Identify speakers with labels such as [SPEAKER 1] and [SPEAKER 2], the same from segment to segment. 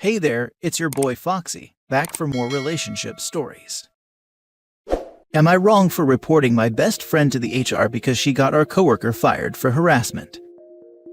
[SPEAKER 1] Hey there, it's your boy Foxy, back for more relationship stories. Am I wrong for reporting my best friend to the HR because she got our coworker fired for harassment?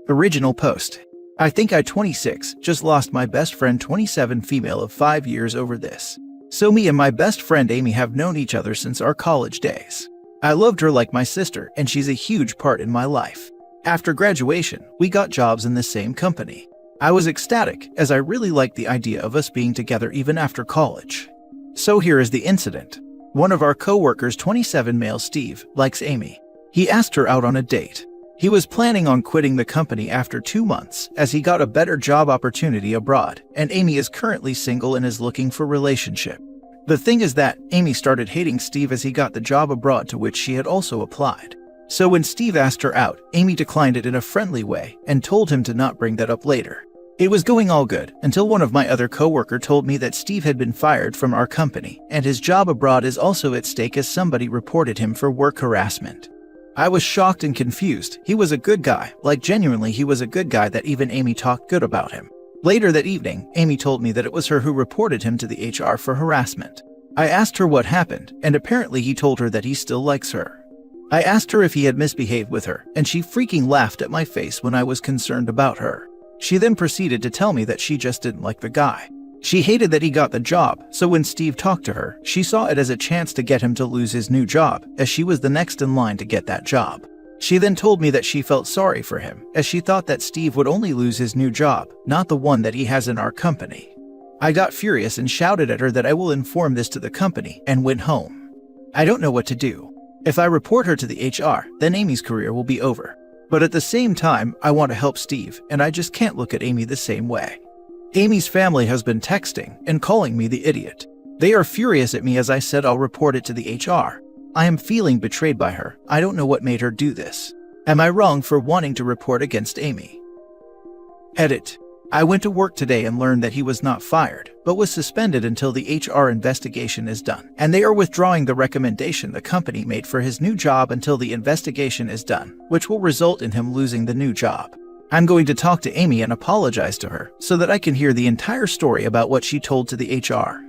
[SPEAKER 1] Original post. I think I 26 just lost my best friend 27 female of 5 years over this. So me and my best friend Amy have known each other since our college days. I loved her like my sister and she's a huge part in my life. After graduation, we got jobs in the same company. I was ecstatic as I really liked the idea of us being together even after college. So here is the incident. One of our co-workers, 27 male Steve, likes Amy. He asked her out on a date. He was planning on quitting the company after 2 months as he got a better job opportunity abroad, and Amy is currently single and is looking for a relationship. The thing is that Amy started hating Steve as he got the job abroad to which she had also applied. So when Steve asked her out, Amy declined it in a friendly way and told him to not bring that up later. It was going all good until one of my other co-worker told me that Steve had been fired from our company and his job abroad is also at stake as somebody reported him for work harassment. I was shocked and confused. He was a good guy, like genuinely he was a good guy that even Amy talked good about him. Later that evening, Amy told me that it was her who reported him to the HR for harassment. I asked her what happened, and apparently he told her that he still likes her. I asked her if he had misbehaved with her, and she freaking laughed at my face when I was concerned about her. She then proceeded to tell me that she just didn't like the guy. She hated that he got the job, so when Steve talked to her, she saw it as a chance to get him to lose his new job, as she was the next in line to get that job. She then told me that she felt sorry for him, as she thought that Steve would only lose his new job, not the one that he has in our company. I got furious and shouted at her that I will inform this to the company and went home. I don't know what to do. If I report her to the HR, then Amy's career will be over. But at the same time, I want to help Steve, and I just can't look at Amy the same way. Amy's family has been texting and calling me the idiot. They are furious at me as I said I'll report it to the HR. I am feeling betrayed by her. I don't know what made her do this. Am I wrong for wanting to report against Amy? Edit. I went to work today and learned that he was not fired, but was suspended until the HR investigation is done, and they are withdrawing the recommendation the company made for his new job until the investigation is done, which will result in him losing the new job. I'm going to talk to Amy and apologize to her so that I can hear the entire story about what she told to the HR.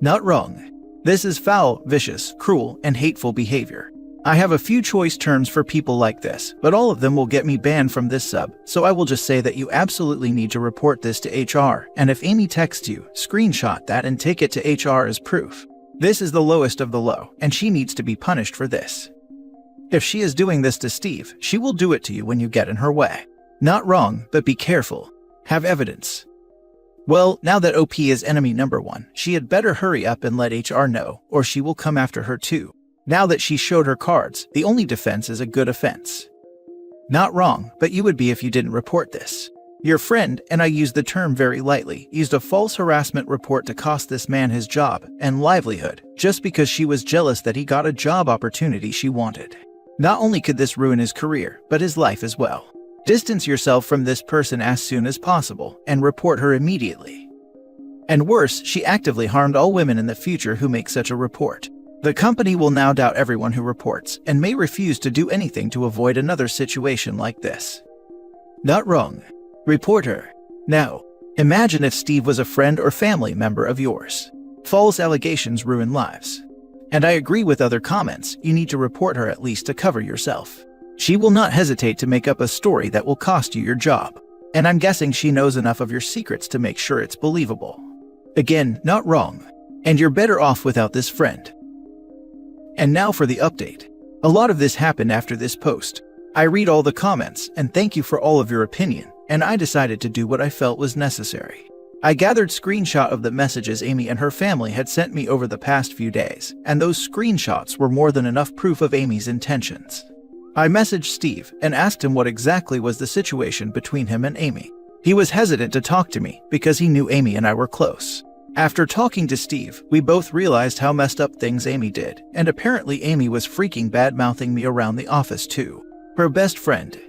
[SPEAKER 1] Not wrong. This is foul, vicious, cruel, and hateful behavior. I have a few choice terms for people like this, but all of them will get me banned from this sub, so I will just say that you absolutely need to report this to HR, and if Amy texts you, screenshot that and take it to HR as proof. This is the lowest of the low, and she needs to be punished for this. If she is doing this to Steve, she will do it to you when you get in her way. Not wrong, but be careful. Have evidence. Well, now that OP is enemy number 1, she had better hurry up and let HR know, or she will come after her too. Now that she showed her cards, the only defense is a good offense. Not wrong, but you would be if you didn't report this. Your friend, and I use the term very lightly, used a false harassment report to cost this man his job and livelihood, just because she was jealous that he got a job opportunity she wanted. Not only could this ruin his career, but his life as well. Distance yourself from this person as soon as possible, and report her immediately. And worse, she actively harmed all women in the future who make such a report. The company will now doubt everyone who reports, and may refuse to do anything to avoid another situation like this. Not wrong. Report her. Now, imagine if Steve was a friend or family member of yours. False allegations ruin lives. And I agree with other comments, you need to report her at least to cover yourself. She will not hesitate to make up a story that will cost you your job. And I'm guessing she knows enough of your secrets to make sure it's believable. Again, not wrong. And you're better off without this friend. And now for the update. A lot of this happened after this post. I read all the comments and thank you for all of your opinion, and I decided to do what I felt was necessary. I gathered screenshot of the messages Amy and her family had sent me over the past few days, and those screenshots were more than enough proof of Amy's intentions. I messaged Steve and asked him what exactly was the situation between him and Amy. He was hesitant to talk to me because he knew Amy and I were close. After talking to Steve, we both realized how messed up things Amy did, and apparently Amy was freaking bad-mouthing me around the office too. Her best friend.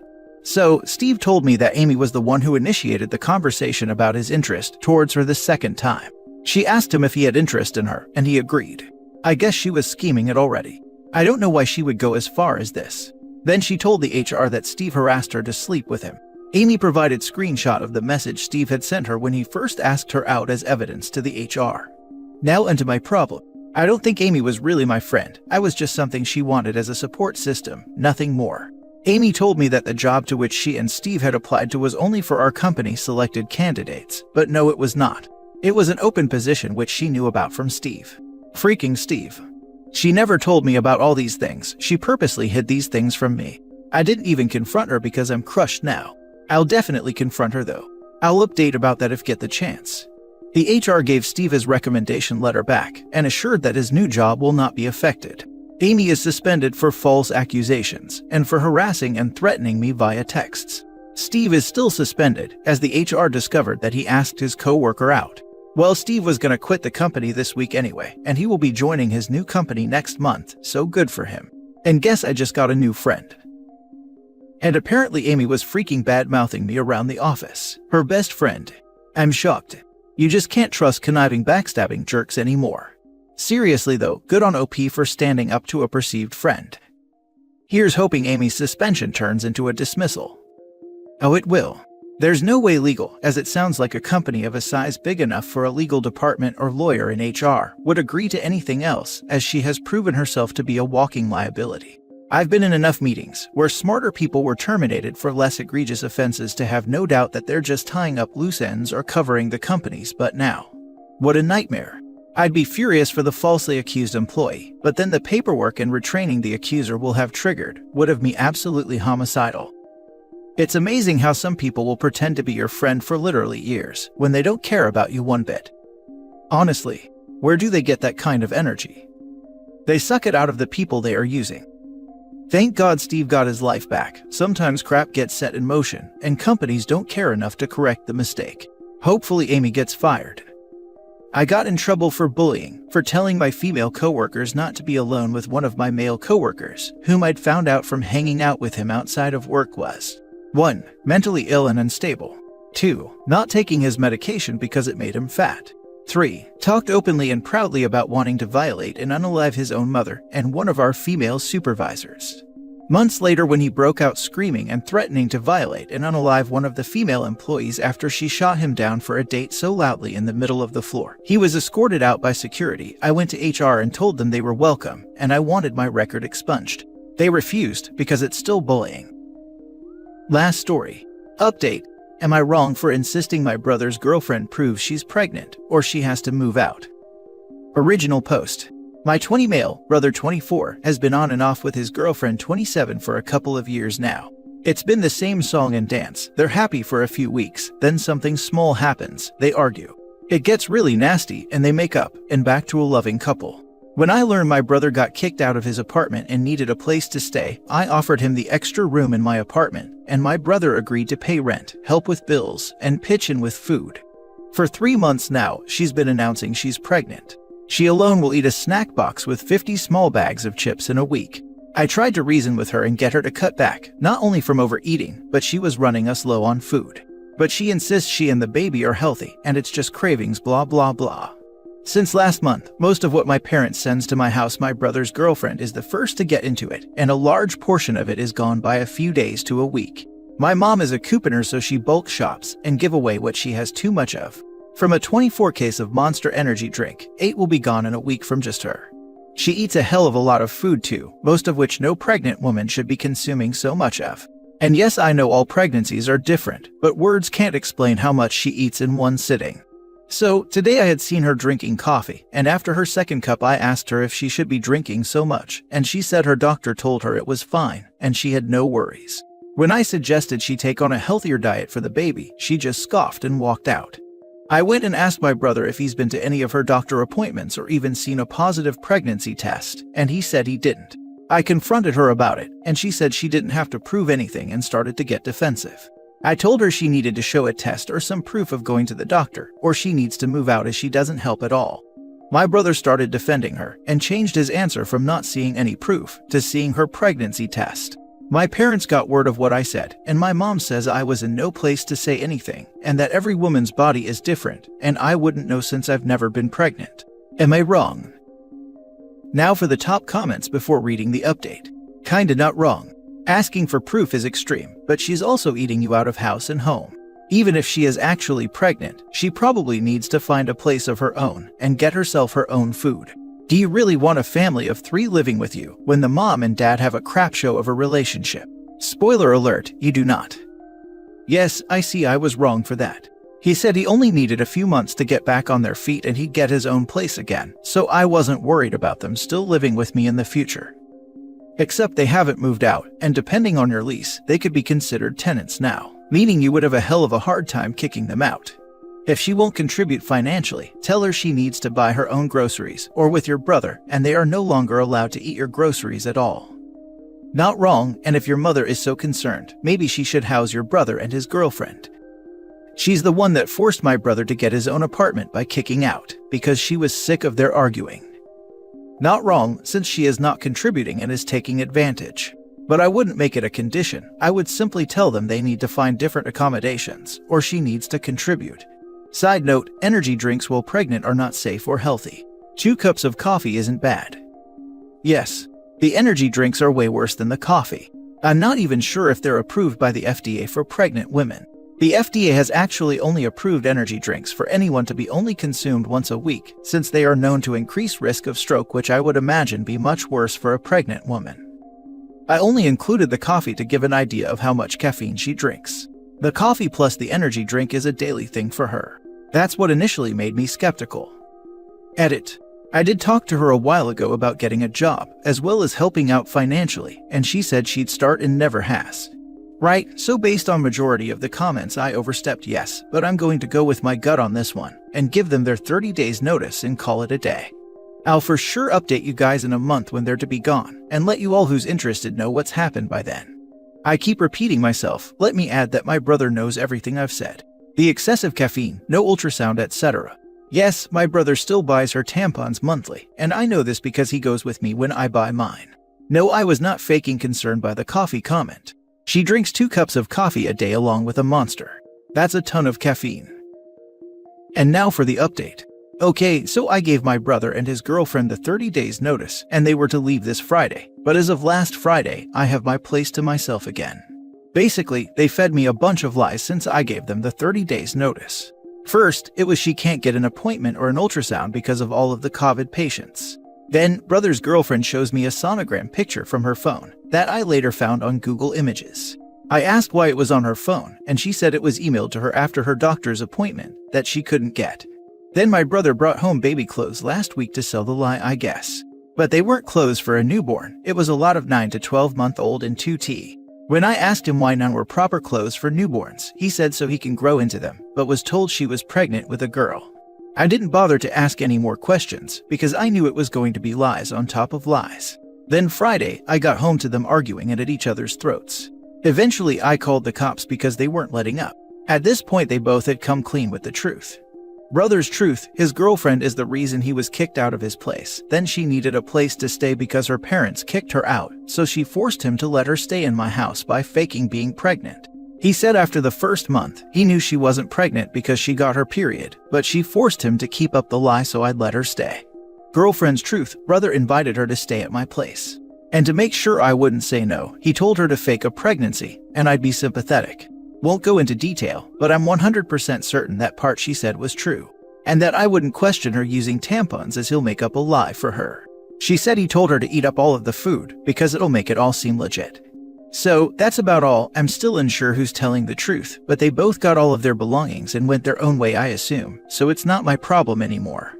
[SPEAKER 1] So, Steve told me that Amy was the one who initiated the conversation about his interest towards her the second time. She asked him if he had interest in her, and he agreed. I guess she was scheming it already. I don't know why she would go as far as this. Then she told the HR that Steve harassed her to sleep with him. Amy provided screenshot of the message Steve had sent her when he first asked her out as evidence to the HR. Now onto my problem. I don't think Amy was really my friend. I was just something she wanted as a support system, nothing more. Amy told me that the job to which she and Steve had applied to was only for our company selected candidates, but no, it was not. It was an open position which she knew about from Steve. Freaking Steve. She never told me about all these things. She purposely hid these things from me. I didn't even confront her because I'm crushed now. I'll definitely confront her though. I'll update about that if get the chance. The HR gave Steve his recommendation letter back and assured that his new job will not be affected. Amy is suspended for false accusations and for harassing and threatening me via texts. Steve is still suspended as the HR discovered that he asked his co-worker out. Well, Steve was gonna quit the company this week anyway, and he will be joining his new company next month, so good for him. And guess I just got a new friend. And apparently Amy was freaking bad-mouthing me around the office. Her best friend. I'm shocked. You just can't trust conniving backstabbing jerks anymore. Seriously though, good on OP for standing up to a perceived friend. Here's hoping Amy's suspension turns into a dismissal. Oh, it will. There's no way legal, as it sounds like a company of a size big enough for a legal department or lawyer in HR would agree to anything else, as she has proven herself to be a walking liability. I've been in enough meetings where smarter people were terminated for less egregious offenses to have no doubt that they're just tying up loose ends or covering the companies but now. What a nightmare. I'd be furious for the falsely accused employee, but then the paperwork and retraining the accuser will have triggered would have me absolutely homicidal. It's amazing how some people will pretend to be your friend for literally years when they don't care about you one bit. Honestly, where do they get that kind of energy? They suck it out of the people they are using. Thank God Steve got his life back. Sometimes crap gets set in motion, and companies don't care enough to correct the mistake. Hopefully Amy gets fired. I got in trouble for bullying, for telling my female coworkers not to be alone with one of my male coworkers, whom I'd found out from hanging out with him outside of work was 1. Mentally ill and unstable. 2. Not taking his medication because it made him fat. 3. Talked openly and proudly about wanting to violate and unalive his own mother and one of our female supervisors. Months later, when he broke out screaming and threatening to violate and unalive one of the female employees after she shot him down for a date so loudly in the middle of the floor, he was escorted out by security. I went to HR and told them they were welcome, and I wanted my record expunged. They refused because it's still bullying. Last story. Update. Am I wrong for insisting my brother's girlfriend proves she's pregnant or she has to move out? Original post. My 20 male brother 24 has been on and off with his girlfriend 27 for a couple of years now. It's been the same song and dance. They're happy for a few weeks, then something small happens, they argue. It gets really nasty and they make up and back to a loving couple. When I learned my brother got kicked out of his apartment and needed a place to stay, I offered him the extra room in my apartment, and my brother agreed to pay rent, help with bills, and pitch in with food. For 3 months now, she's been announcing she's pregnant. She alone will eat a snack box with 50 small bags of chips in a week. I tried to reason with her and get her to cut back, not only from overeating, but she was running us low on food. But she insists she and the baby are healthy, and it's just cravings blah blah blah. Since last month, most of what my parents sends to my house my brother's girlfriend is the first to get into it, and a large portion of it is gone by a few days to a week. My mom is a couponer, so she bulk shops and give away what she has too much of. From a 24 case of Monster Energy drink, 8 will be gone in a week from just her. She eats a hell of a lot of food too, most of which no pregnant woman should be consuming so much of. And yes, I know all pregnancies are different, but words can't explain how much she eats in one sitting. So, today I had seen her drinking coffee, and after her second cup I asked her if she should be drinking so much, and she said her doctor told her it was fine, and she had no worries. When I suggested she take on a healthier diet for the baby, she just scoffed and walked out. I went and asked my brother if he's been to any of her doctor appointments or even seen a positive pregnancy test, and he said he didn't. I confronted her about it, and she said she didn't have to prove anything and started to get defensive. I told her she needed to show a test or some proof of going to the doctor, or she needs to move out as she doesn't help at all. My brother started defending her and changed his answer from not seeing any proof to seeing her pregnancy test. My parents got word of what I said, and my mom says I was in no place to say anything, and that every woman's body is different, and I wouldn't know since I've never been pregnant. Am I wrong? Now for the top comments before reading the update. Kinda not wrong. Asking for proof is extreme, but but she's also eating you out of house and home. Even if she is actually pregnant, she probably needs to find a place of her own and get herself her own food. Do you really want a family of 3 living with you when the mom and dad have a crap show of a relationship? Spoiler alert, you do not. Yes, I see I was wrong for that. He said he only needed a few months to get back on their feet and he'd get his own place again, so I wasn't worried about them still living with me in the future. Except they haven't moved out, and depending on your lease, they could be considered tenants now, meaning you would have a hell of a hard time kicking them out. If she won't contribute financially, tell her she needs to buy her own groceries, or with your brother, and they are no longer allowed to eat your groceries at all. Not wrong, and if your mother is so concerned, maybe she should house your brother and his girlfriend. She's the one that forced my brother to get his own apartment by kicking out, because she was sick of their arguing. Not wrong, since she is not contributing and is taking advantage. But I wouldn't make it a condition, I would simply tell them they need to find different accommodations, or she needs to contribute. Side note, energy drinks while pregnant are not safe or healthy. 2 cups of coffee isn't bad. Yes, the energy drinks are way worse than the coffee. I'm not even sure if they're approved by the FDA for pregnant women. The FDA has actually only approved energy drinks for anyone to be only consumed once a week, since they are known to increase risk of stroke, which I would imagine be much worse for a pregnant woman. I only included the coffee to give an idea of how much caffeine she drinks. The coffee plus the energy drink is a daily thing for her. That's what initially made me skeptical. Edit. I did talk to her a while ago about getting a job, as well as helping out financially, and she said she'd start and never has. Right, so based on majority of the comments I overstepped yes, but I'm going to go with my gut on this one, and give them their 30 days notice and call it a day. I'll for sure update you guys in a month when they're to be gone, and let you all who's interested know what's happened by then. I keep repeating myself, let me add that my brother knows everything I've said. The excessive caffeine, no ultrasound, etc. Yes, my brother still buys her tampons monthly, and I know this because he goes with me when I buy mine. No, I was not faking concern by the coffee comment. She drinks 2 cups of coffee a day along with a Monster. That's a ton of caffeine. And now for the update. Okay, so I gave my brother and his girlfriend the 30 days notice, and they were to leave this Friday, but as of last Friday, I have my place to myself again. Basically, they fed me a bunch of lies since I gave them the 30 days notice. First, it was she can't get an appointment or an ultrasound because of all of the COVID patients. Then, brother's girlfriend shows me a sonogram picture from her phone that I later found on Google Images. I asked why it was on her phone, and she said it was emailed to her after her doctor's appointment that she couldn't get. Then my brother brought home baby clothes last week to sell the lie, I guess. But they weren't clothes for a newborn, it was a lot of 9 to 12-month-old in 2T. When I asked him why none were proper clothes for newborns, he said so he can grow into them, but was told she was pregnant with a girl. I didn't bother to ask any more questions because I knew it was going to be lies on top of lies. Then Friday, I got home to them arguing and at each other's throats. Eventually, I called the cops because they weren't letting up. At this point, they both had come clean with the truth. Brother's truth, his girlfriend is the reason he was kicked out of his place. Then she needed a place to stay because her parents kicked her out, so she forced him to let her stay in my house by faking being pregnant. He said after the first month, he knew she wasn't pregnant because she got her period, but she forced him to keep up the lie so I'd let her stay. Girlfriend's truth, brother invited her to stay at my place. And to make sure I wouldn't say no, he told her to fake a pregnancy, and I'd be sympathetic. Won't go into detail, but I'm 100% certain that part she said was true, and that I wouldn't question her using tampons as he'll make up a lie for her. She said he told her to eat up all of the food because it'll make it all seem legit. So, that's about all. I'm still unsure who's telling the truth, but they both got all of their belongings and went their own way, I assume, so it's not my problem anymore.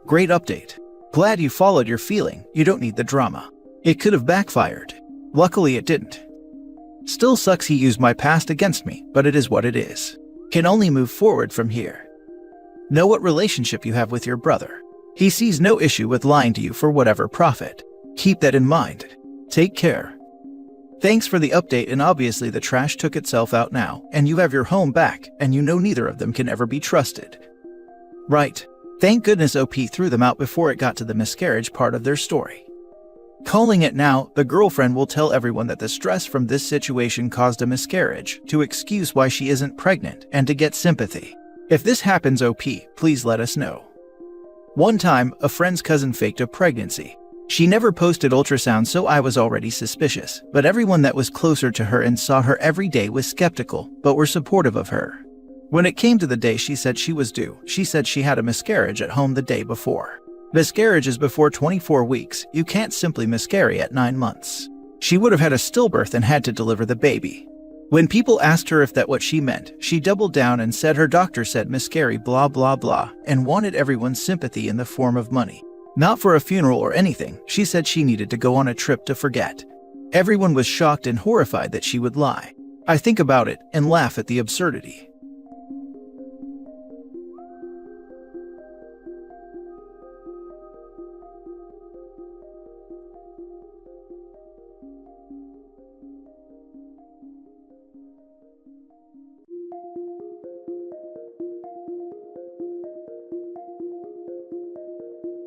[SPEAKER 1] Great update. Glad you followed your feeling, you don't need the drama. It could have backfired. Luckily it didn't. Still sucks he used my past against me, but it is what it is. Can only move forward from here. Know what relationship you have with your brother. He sees no issue with lying to you for whatever profit. Keep that in mind. Take care. Thanks for the update, and obviously the trash took itself out now, and you have your home back, and you know neither of them can ever be trusted. Right. Thank goodness OP threw them out before it got to the miscarriage part of their story. Calling it now, the girlfriend will tell everyone that the stress from this situation caused a miscarriage, to excuse why she isn't pregnant, and to get sympathy. If this happens OP, please let us know. One time, a friend's cousin faked a pregnancy. She never posted ultrasound, so I was already suspicious, but everyone that was closer to her and saw her every day was skeptical, but were supportive of her. When it came to the day she said she was due, she said she had a miscarriage at home the day before. Miscarriage is before 24 weeks, you can't simply miscarry at 9 months. She would have had a stillbirth and had to deliver the baby. When people asked her if that what she meant, she doubled down and said her doctor said miscarry blah blah blah and wanted everyone's sympathy in the form of money. Not for a funeral or anything, she said she needed to go on a trip to forget. Everyone was shocked and horrified that she would lie. I think about it and laugh at the absurdity.